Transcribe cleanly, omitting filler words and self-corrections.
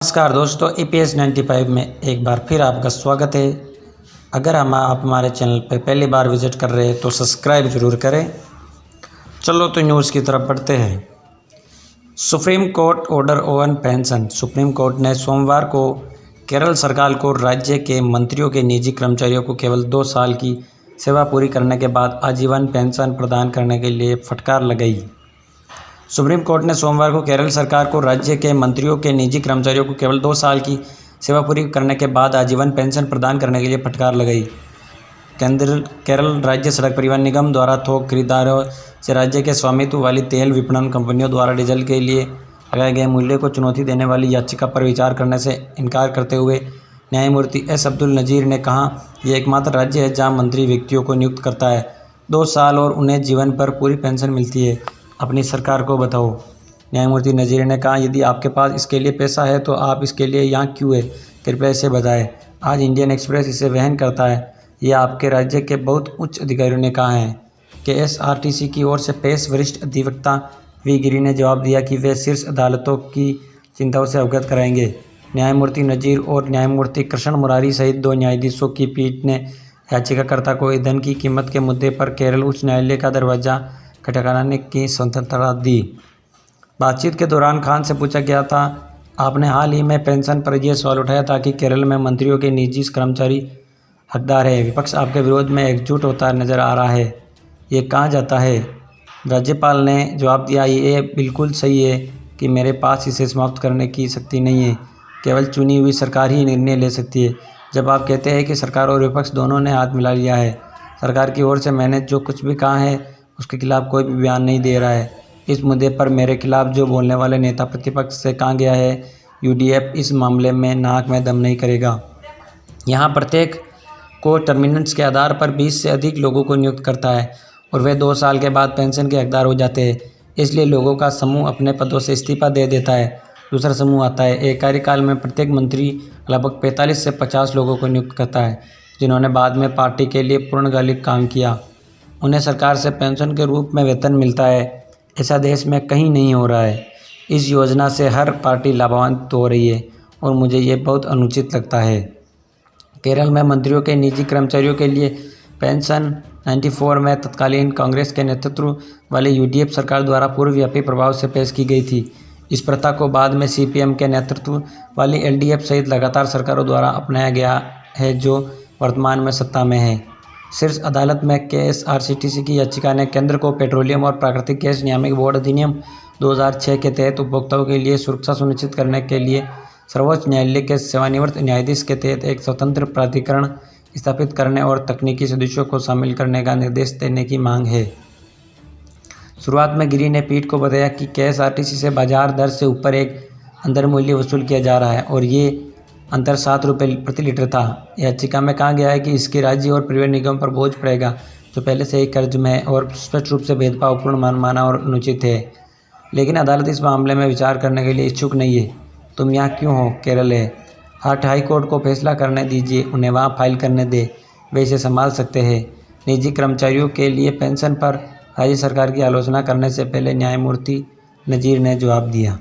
नमस्कार दोस्तों, EPS 95 में एक बार फिर आपका स्वागत है। अगर आप हमारे चैनल पर पहली बार विजिट कर रहे हैं तो सब्सक्राइब जरूर करें। चलो तो न्यूज़ की तरफ बढ़ते हैं। Supreme court order on pension. Supreme court ने सोमवार को केरल सरकार को राज्य के मंत्रियों के निजी कर्मचारियों को केवल 2 साल की सेवा पूरी करने के बाद आजीवन पेंशन प्रदान करने के लिए फटकार लगाई। सुप्रीम कोर्ट ने सोमवार को केरल सरकार को राज्य के मंत्रियों के निजी कर्मचारियों को केवल 2 साल की सेवा पूरी करने के बाद आजीवन पेंशन प्रदान करने के लिए फटकार लगाई। केरल राज्य सड़क परिवहन निगम द्वारा थोक खरीदारों से राज्य के स्वामित्व वाली तेल विपणन कंपनियों द्वारा डीजल के लिए लगाए गए मूल्य को चुनौती देने वाली याचिका पर विचार करने से इनकार करते हुए न्यायमूर्ति एस अब्दुल नज़ीर ने कहा, यह एकमात्र राज्य है जहां मंत्री व्यक्तियों को नियुक्त करता है 2 साल और उन्हें जीवन पर पूरी पेंशन मिलती है। अपनी सरकार को बताओ। न्यायमूर्ति नज़ीर ने कहा, यदि आपके पास इसके लिए पैसा है तो आप इसके लिए यहाँ क्यों है, कृपया इसे बताएं। आज इंडियन एक्सप्रेस इसे वहन करता है। यह आपके राज्य के बहुत उच्च अधिकारियों ने कहा है। KSRTC की ओर से पेश वरिष्ठ अधिवक्ता वी गिरी ने जवाब दिया कि वे शीर्ष अदालतों की चिंताओं से अवगत कराएंगे। न्यायमूर्ति नज़ीर और न्यायमूर्ति कृष्ण मुरारी सहित 2 न्यायाधीशों की पीठ ने याचिकाकर्ता को ईंधन की कीमत के मुद्दे पर केरल उच्च न्यायालय का दरवाजा खटखटाने की स्वतंत्रता दी। बातचीत के दौरान खान से पूछा गया था, आपने हाल ही में पेंशन पर यह सवाल उठाया था कि केरल में मंत्रियों के निजी कर्मचारी हकदार है। विपक्ष आपके विरोध में एकजुट होता नजर आ रहा है, ये कहा जाता है। राज्यपाल ने जवाब दिया, ये बिल्कुल सही है कि मेरे पास इसे समाप्त करने की शक्ति नहीं है। केवल चुनी हुई सरकार ही निर्णय ले सकती है। जब आप कहते हैं कि सरकार और विपक्ष दोनों ने हाथ मिला लिया है, सरकार की ओर से मैंने जो कुछ भी कहा है उसके खिलाफ कोई भी बयान नहीं दे रहा है। इस मुद्दे पर मेरे खिलाफ जो बोलने वाले नेता प्रतिपक्ष से कहा गया है, UDF इस मामले में नाक में दम नहीं करेगा। यहाँ प्रत्येक को टर्मिनेंस के आधार पर 20 से अधिक लोगों को नियुक्त करता है और वे 2 साल के बाद पेंशन के हकदार हो जाते हैं। इसलिए लोगों का समूह अपने पदों से इस्तीफा दे देता है, दूसरा समूह आता है। एक कार्यकाल में प्रत्येक मंत्री लगभग 45 से 50 लोगों को नियुक्त करता है, जिन्होंने बाद में पार्टी के लिए पूर्णकालिक काम किया। उन्हें सरकार से पेंशन के रूप में वेतन मिलता है। ऐसा देश में कहीं नहीं हो रहा है। इस योजना से हर पार्टी लाभान्वित हो रही है और मुझे ये बहुत अनुचित लगता है। केरल में मंत्रियों के निजी कर्मचारियों के लिए पेंशन 94 में तत्कालीन कांग्रेस के नेतृत्व वाली UDF सरकार द्वारा पूर्वव्यापी प्रभाव से पेश की गई थी। इस प्रथा को बाद में CPM के नेतृत्व वाली LDF सहित लगातार सरकारों द्वारा अपनाया गया है, जो वर्तमान में सत्ता में है। शीर्ष अदालत में KSRTC की याचिका ने केंद्र को पेट्रोलियम और प्राकृतिक गैस नियामक बोर्ड अधिनियम 2006 के तहत उपभोक्ताओं के लिए सुरक्षा सुनिश्चित करने के लिए सर्वोच्च न्यायालय के सेवानिवृत्त न्यायाधीश के तहत एक स्वतंत्र प्राधिकरण स्थापित करने और तकनीकी सदस्यों को शामिल करने का निर्देश देने की मांग है। शुरुआत में गिरी ने पीठ को बताया कि KSRTC से बाजार दर से ऊपर एक अंतर मूल्य वसूल किया जा रहा है और ये अंतर 7 रुपये प्रति लीटर था। याचिका में कहा गया है कि इसके राज्य और परिवहन निगम पर बोझ पड़ेगा, जो पहले से ही कर्ज में है और स्पष्ट रूप से भेदभावपूर्ण माना और अनुचित है। लेकिन अदालत इस मामले में विचार करने के लिए इच्छुक नहीं है। तुम यहाँ क्यों हो? केरल है। हाई कोर्ट को फैसला करने दीजिए, उन्हें वहाँ फाइल करने दे, वे इसे संभाल सकते हैं। निजी कर्मचारियों के लिए पेंशन पर राज्य सरकार की आलोचना करने से पहले न्यायमूर्ति नज़ीर ने जवाब दिया।